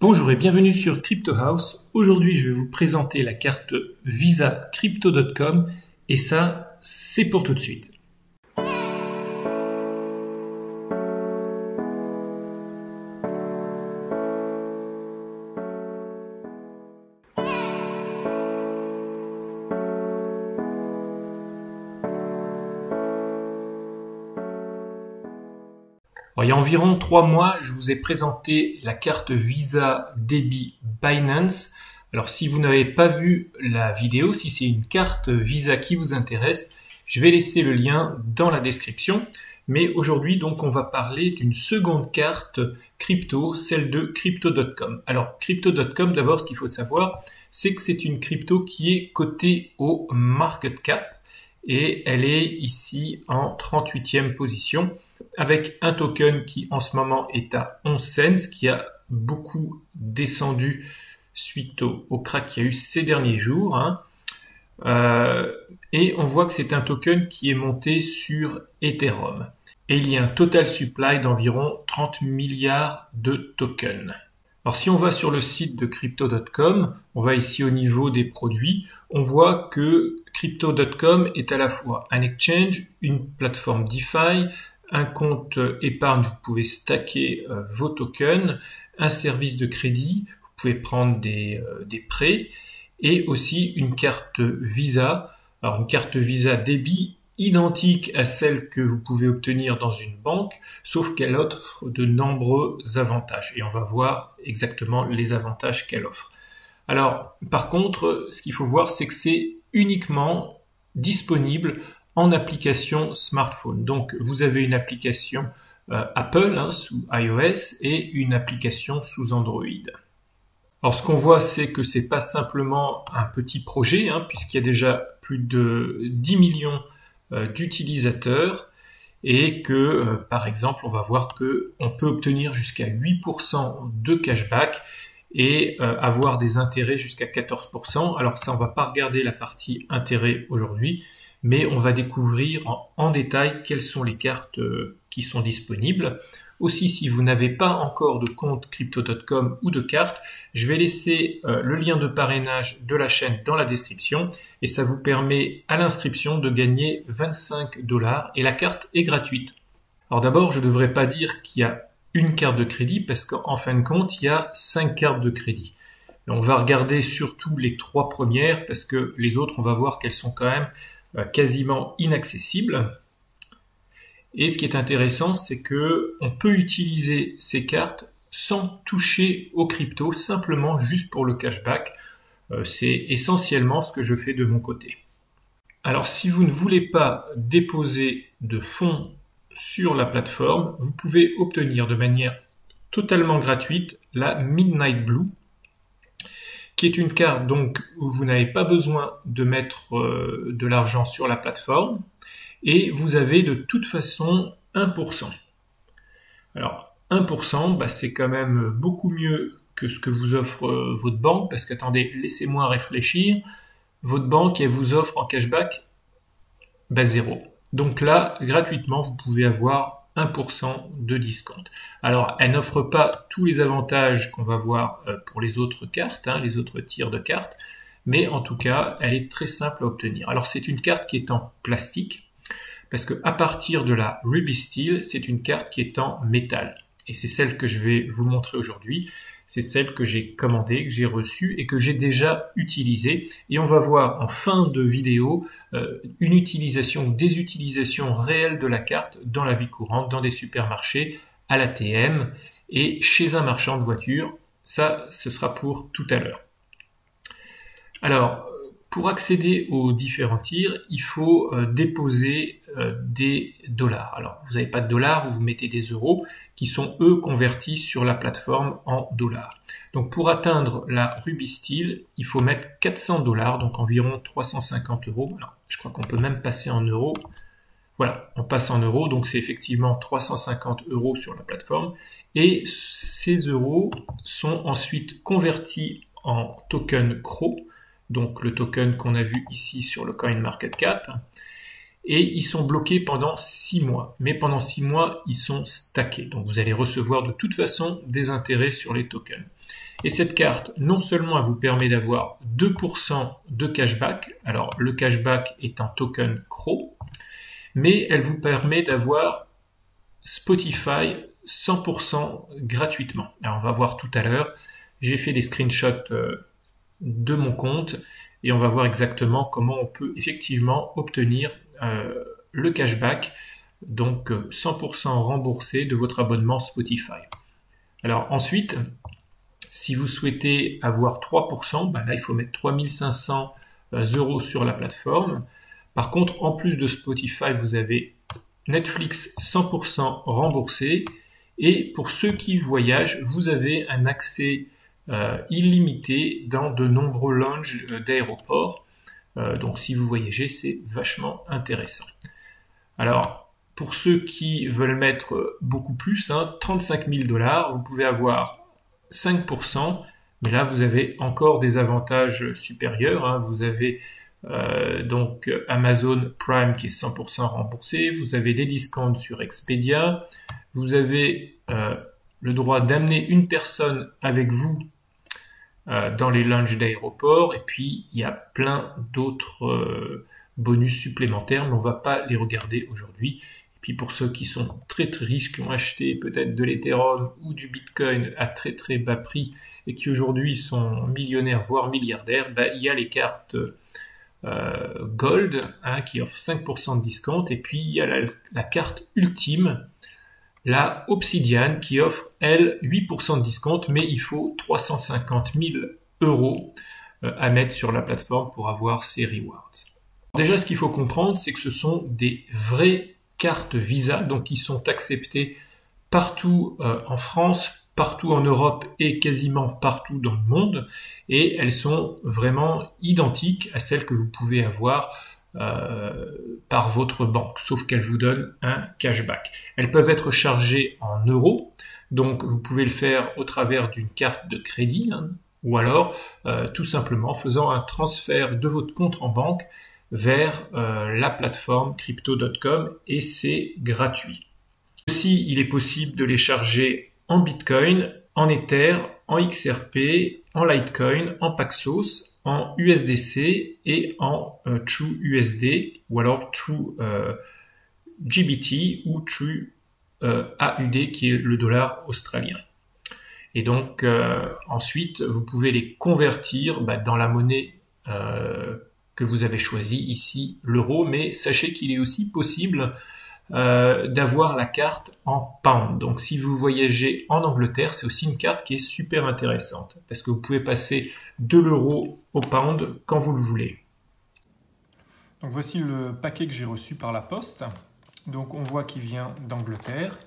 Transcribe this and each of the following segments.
Bonjour et bienvenue sur Crypto House. Aujourd'hui, je vais vous présenter la carte Visa Crypto.com et ça, c'est pour tout de suite. Alors, il y a environ 3 mois, je vous ai présenté la carte Visa Debit Binance. Alors si vous n'avez pas vu la vidéo, si c'est une carte Visa qui vous intéresse, je vais laisser le lien dans la description. Mais aujourd'hui, donc, on va parler d'une seconde carte crypto, celle de Crypto.com. Alors Crypto.com, d'abord, ce qu'il faut savoir, c'est que c'est une crypto qui est cotée au market cap et elle est ici en 38e position, avec un token qui en ce moment est à 11 cents, qui a beaucoup descendu suite au crack qu'il y a eu ces derniers jours. Et on voit que c'est un token qui est monté sur Ethereum. Et il y a un total supply d'environ 30 milliards de tokens. Alors si on va sur le site de Crypto.com, on va ici au niveau des produits, on voit que Crypto.com est à la fois un exchange, une plateforme DeFi, un compte épargne, vous pouvez stacker vos tokens, un service de crédit, vous pouvez prendre des prêts, et aussi une carte Visa. Alors une carte Visa débit identique à celle que vous pouvez obtenir dans une banque, sauf qu'elle offre de nombreux avantages. Et on va voir exactement les avantages qu'elle offre. Alors par contre, ce qu'il faut voir, c'est que c'est uniquement disponible en application smartphone. Donc vous avez une application Apple sous iOS et une application sous Android. Alors ce qu'on voit, c'est que c'est pas simplement un petit projet, puisqu'il y a déjà plus de 10 millions d'utilisateurs et que par exemple on va voir que on peut obtenir jusqu'à 8% de cashback et avoir des intérêts jusqu'à 14%. Alors ça, on va pas regarder la partie intérêt aujourd'hui, mais on va découvrir en détail quelles sont les cartes qui sont disponibles. Aussi, si vous n'avez pas encore de compte Crypto.com ou de carte, je vais laisser le lien de parrainage de la chaîne dans la description et ça vous permet à l'inscription de gagner 25 $ et la carte est gratuite. Alors d'abord, je ne devrais pas dire qu'il y a une carte de crédit parce qu'en fin de compte, il y a 5 cartes de crédit. Et on va regarder surtout les 3 premières parce que les autres, on va voir qu'elles sont quand même quasiment inaccessibles. Et ce qui est intéressant, c'est que on peut utiliser ces cartes sans toucher aux cryptos, simplement juste pour le cashback. C'est essentiellement ce que je fais de mon côté. Alors si vous ne voulez pas déposer de fonds sur la plateforme, vous pouvez obtenir de manière totalement gratuite la Midnight Blue, qui est une carte donc où vous n'avez pas besoin de mettre de l'argent sur la plateforme et vous avez de toute façon 1%. Alors 1%, c'est quand même beaucoup mieux que ce que vous offre votre banque, parce qu'attendez, laissez-moi réfléchir, votre banque elle vous offre en cashback 0. Donc là, gratuitement, vous pouvez avoir 1% de discount. Alors, elle n'offre pas tous les avantages qu'on va voir pour les autres cartes, les autres tiers de cartes, mais en tout cas, elle est très simple à obtenir. Alors, c'est une carte qui est en plastique, parce que à partir de la Ruby Steel, c'est une carte qui est en métal. Et c'est celle que je vais vous montrer aujourd'hui. C'est celle que j'ai commandée, que j'ai reçue et que j'ai déjà utilisée. Et on va voir en fin de vidéo une utilisation ou des utilisations réelles de la carte dans la vie courante, dans des supermarchés, à l'ATM et chez un marchand de voitures. Ça, ce sera pour tout à l'heure. Alors, pour accéder aux différents tiers, il faut déposer des dollars. Alors, vous n'avez pas de dollars, vous mettez des euros qui sont, eux, convertis sur la plateforme en dollars. Donc, pour atteindre la Ruby Steel, il faut mettre 400 $, donc environ 350 €. Alors, je crois qu'on peut même passer en euros. Voilà, on passe en euros, donc c'est effectivement 350 € sur la plateforme. Et ces euros sont ensuite convertis en token CRO, donc le token qu'on a vu ici sur le CoinMarketCap, et ils sont bloqués pendant 6 mois. Mais pendant 6 mois, ils sont stackés. Donc vous allez recevoir de toute façon des intérêts sur les tokens. Et cette carte, non seulement elle vous permet d'avoir 2% de cashback, alors le cashback est un token CRO, mais elle vous permet d'avoir Spotify 100% gratuitement. Alors on va voir tout à l'heure, j'ai fait des screenshots de mon compte et on va voir exactement comment on peut effectivement obtenir le cashback, donc 100% remboursé de votre abonnement Spotify. Alors ensuite, si vous souhaitez avoir 3%, là il faut mettre 3500 € sur la plateforme. Par contre, en plus de Spotify, vous avez Netflix 100% remboursé. Et pour ceux qui voyagent, vous avez un accès illimité dans de nombreux lounges d'aéroports. Donc si vous voyagez, c'est vachement intéressant. Alors, pour ceux qui veulent mettre beaucoup plus, 35 000 $, vous pouvez avoir 5%, mais là vous avez encore des avantages supérieurs. Vous avez donc Amazon Prime qui est 100% remboursé, vous avez des discounts sur Expedia, vous avez le droit d'amener une personne avec vous dans les lounges d'aéroport, et puis il y a plein d'autres bonus supplémentaires, mais on ne va pas les regarder aujourd'hui. Et puis pour ceux qui sont très très riches, qui ont acheté peut-être de l'Ethereum ou du Bitcoin à très très bas prix et qui aujourd'hui sont millionnaires voire milliardaires, il y a les cartes Gold qui offre 5% de discount, et puis il y a la carte ultime, la Obsidian, qui offre elle 8% de discount, mais il faut 350 000 € à mettre sur la plateforme pour avoir ces rewards. Déjà, ce qu'il faut comprendre, c'est que ce sont des vraies cartes Visa, donc qui sont acceptées partout en France, partout en Europe et quasiment partout dans le monde, et elles sont vraiment identiques à celles que vous pouvez avoir par votre banque, sauf qu'elles vous donnent un cashback. Elles peuvent être chargées en euros, donc vous pouvez le faire au travers d'une carte de crédit, ou alors tout simplement en faisant un transfert de votre compte en banque vers la plateforme crypto.com, et c'est gratuit. Aussi, il est possible de les charger en Bitcoin, en Ether, en XRP, en Litecoin, en Paxos, en USDC et en True USD, ou alors True GBT ou True AUD qui est le dollar australien. Et donc ensuite, vous pouvez les convertir dans la monnaie que vous avez choisie, ici l'euro, mais sachez qu'il est aussi possible d'avoir la carte en pound. Donc si vous voyagez en Angleterre, c'est aussi une carte qui est super intéressante parce que vous pouvez passer de l'euro au pound quand vous le voulez. Donc voici le paquet que j'ai reçu par la poste. Donc on voit qu'il vient d'Angleterre.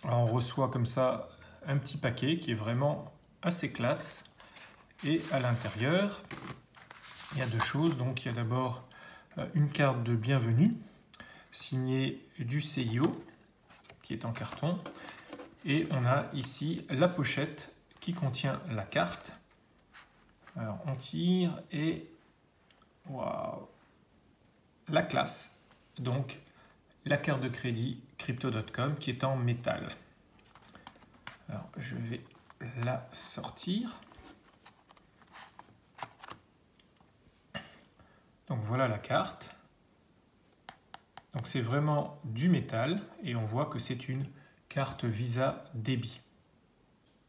Alors, on reçoit comme ça un petit paquet qui est vraiment assez classe, et à l'intérieur il y a deux choses. Donc il y a d'abord une carte de bienvenue signée du CIO qui est en carton, et on a ici la pochette qui contient la carte. Alors on tire et waouh, la classe. Donc la carte de crédit crypto.com qui est en métal. Alors je vais la sortir. Donc voilà la carte. Donc c'est vraiment du métal, et on voit que c'est une carte Visa débit.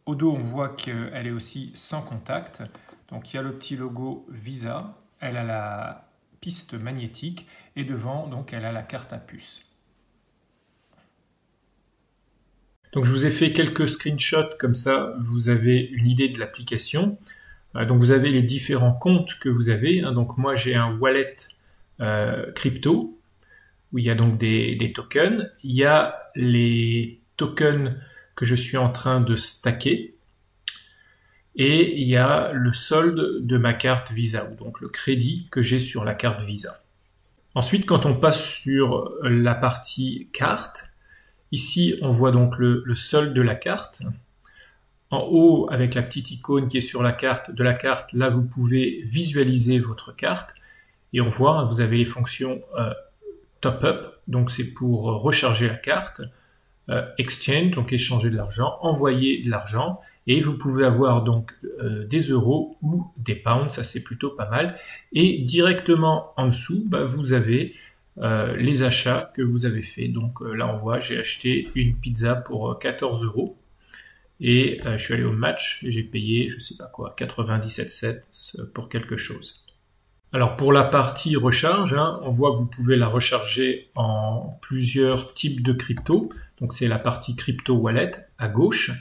Au dos, on voit qu'elle est aussi sans contact. Donc il y a le petit logo Visa, elle a la piste magnétique, et devant, donc elle a la carte à puce. Donc je vous ai fait quelques screenshots, comme ça vous avez une idée de l'application. Donc vous avez les différents comptes que vous avez. Donc moi j'ai un wallet crypto où il y a donc des tokens. Il y a les tokens que je suis en train de stacker, et il y a le solde de ma carte Visa, ou donc le crédit que j'ai sur la carte Visa. Ensuite, quand on passe sur la partie carte, ici on voit donc le solde de la carte. En haut, avec la petite icône qui est sur la carte de la carte, là vous pouvez visualiser votre carte, et on voit, vous avez les fonctions top up, donc c'est pour recharger la carte, exchange, donc échanger de l'argent, envoyer de l'argent, et vous pouvez avoir donc des euros ou des pounds, ça c'est plutôt pas mal. Et directement en dessous, vous avez les achats que vous avez fait. Donc là on voit, j'ai acheté une pizza pour 14 euros. Et je suis allé au match et j'ai payé, je sais pas quoi, 97 cents pour quelque chose. Alors pour la partie recharge, on voit que vous pouvez la recharger en plusieurs types de crypto. Donc c'est la partie crypto wallet à gauche.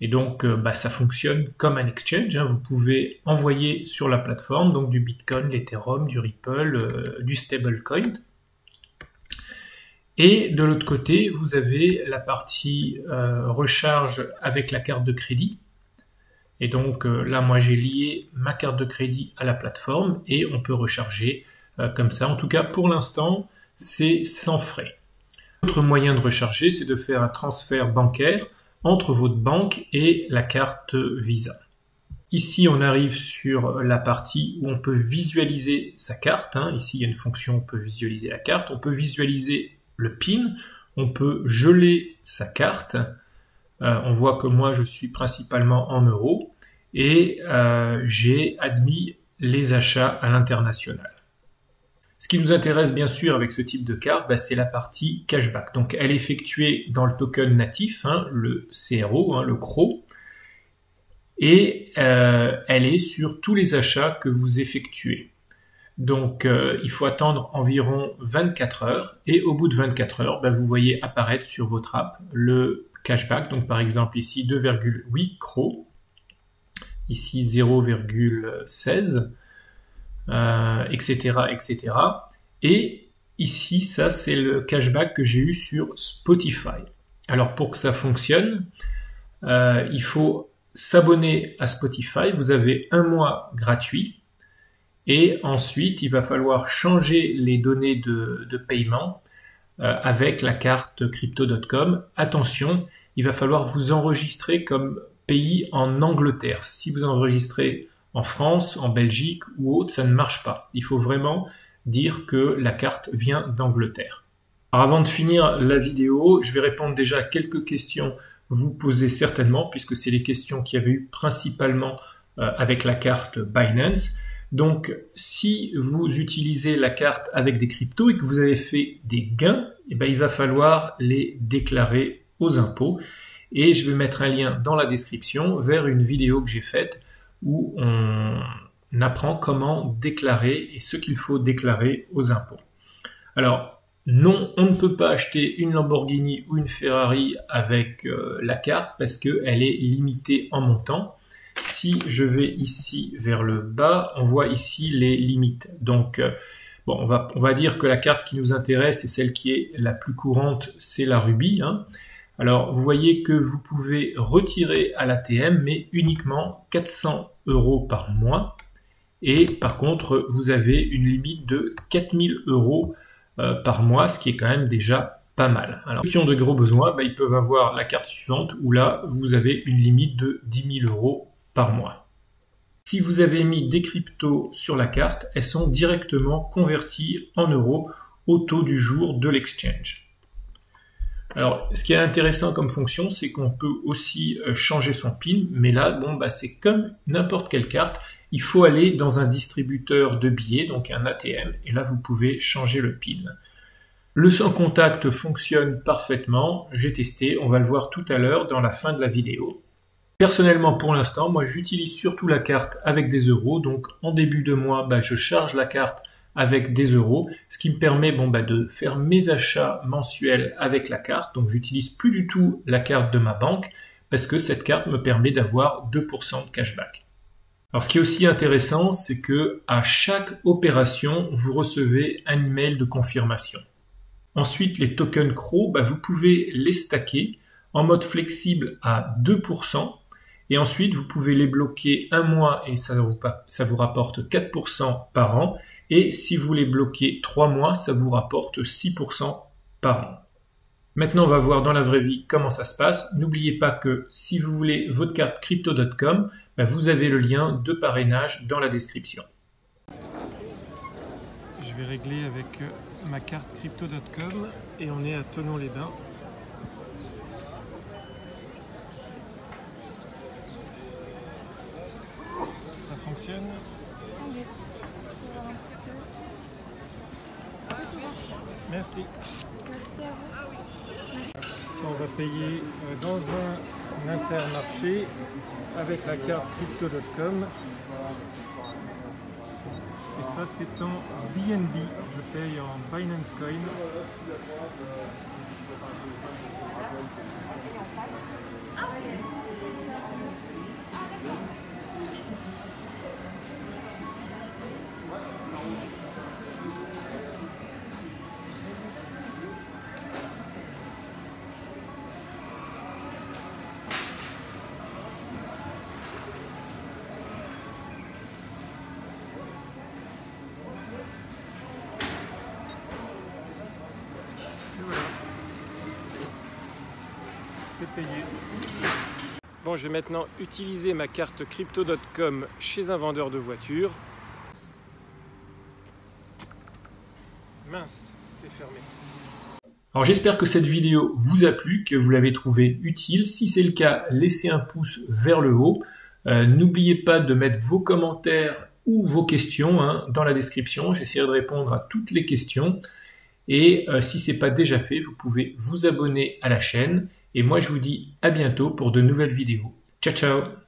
Et donc ça fonctionne comme un exchange. Vous pouvez envoyer sur la plateforme donc du Bitcoin, l'Ethereum, du Ripple, du stablecoin. Et de l'autre côté, vous avez la partie recharge avec la carte de crédit. Et donc là, moi, j'ai lié ma carte de crédit à la plateforme et on peut recharger comme ça. En tout cas, pour l'instant, c'est sans frais. L'autre moyen de recharger, c'est de faire un transfert bancaire entre votre banque et la carte Visa. Ici, on arrive sur la partie où on peut visualiser sa carte. Ici, il y a une fonction, on peut visualiser la carte. On peut visualiser le PIN, on peut geler sa carte. On voit que moi je suis principalement en euros et j'ai admis les achats à l'international. Ce qui nous intéresse bien sûr avec ce type de carte, c'est la partie cashback. Donc elle est effectuée dans le token natif, le CRO, le CRO, et elle est sur tous les achats que vous effectuez. Donc il faut attendre environ 24 heures et au bout de 24 heures, vous voyez apparaître sur votre app le cashback. Donc par exemple ici 2,8 CRO, ici 0,16, etc., etc. Et ici, ça c'est le cashback que j'ai eu sur Spotify. Alors pour que ça fonctionne, il faut s'abonner à Spotify. Vous avez un mois gratuit. Et ensuite, il va falloir changer les données de paiement avec la carte crypto.com. Attention, il va falloir vous enregistrer comme pays en Angleterre. Si vous enregistrez en France, en Belgique ou autre, ça ne marche pas. Il faut vraiment dire que la carte vient d'Angleterre. Alors avant de finir la vidéo, je vais répondre déjà à quelques questions que vous posez certainement, puisque c'est les questions qu'il y avait eu principalement avec la carte Binance. Donc, si vous utilisez la carte avec des cryptos et que vous avez fait des gains, il va falloir les déclarer aux impôts. Et je vais mettre un lien dans la description vers une vidéo que j'ai faite où on apprend comment déclarer et ce qu'il faut déclarer aux impôts. Alors, non, on ne peut pas acheter une Lamborghini ou une Ferrari avec la carte parce qu'elle est limitée en montant. Si je vais ici vers le bas, on voit ici les limites. Donc, on va dire que la carte qui nous intéresse et celle qui est la plus courante, c'est la Ruby. Alors, vous voyez que vous pouvez retirer à l'ATM, mais uniquement 400 euros par mois. Et par contre, vous avez une limite de 4000 euros par mois, ce qui est quand même déjà pas mal. Alors, ceux qui ont de gros besoins, ils peuvent avoir la carte suivante où là, vous avez une limite de 10 000 euros par mois. Si vous avez mis des cryptos sur la carte, elles sont directement converties en euros au taux du jour de l'exchange. Alors, ce qui est intéressant comme fonction, c'est qu'on peut aussi changer son PIN, mais là, c'est comme n'importe quelle carte, il faut aller dans un distributeur de billets, donc un ATM, et là, vous pouvez changer le PIN. Le sans contact fonctionne parfaitement, j'ai testé, on va le voir tout à l'heure dans la fin de la vidéo. Personnellement, pour l'instant, moi, j'utilise surtout la carte avec des euros, donc en début de mois, je charge la carte avec des euros, ce qui me permet de faire mes achats mensuels avec la carte. Donc j'utilise plus du tout la carte de ma banque parce que cette carte me permet d'avoir 2% de cashback. Alors ce qui est aussi intéressant, c'est que à chaque opération, vous recevez un email de confirmation. Ensuite, les tokens CRO, vous pouvez les stacker en mode flexible à 2%. Et ensuite, vous pouvez les bloquer un mois et ça vous rapporte 4% par an. Et si vous les bloquez 3 mois, ça vous rapporte 6% par an. Maintenant, on va voir dans la vraie vie comment ça se passe. N'oubliez pas que si vous voulez votre carte crypto.com, vous avez le lien de parrainage dans la description. Je vais régler avec ma carte crypto.com et on est à Thonon-les-Bains. fonctionne. Attendez, je vais voir un petit peu. C'est tout bon. Merci. Merci à vous. Merci. On va payer dans un Intermarché avec la carte Crypto.com. Et ça c'est en BNB. Je paye en Binance Coin. Et voilà. C'est payé. Bon, je vais maintenant utiliser ma carte Crypto.com chez un vendeur de voitures. Mince, c'est fermé. Alors j'espère que cette vidéo vous a plu, que vous l'avez trouvée utile. Si c'est le cas, laissez un pouce vers le haut. N'oubliez pas de mettre vos commentaires ou vos questions dans la description. J'essaierai de répondre à toutes les questions. Et si ce n'est pas déjà fait, vous pouvez vous abonner à la chaîne. Et moi je vous dis à bientôt pour de nouvelles vidéos. Ciao ciao!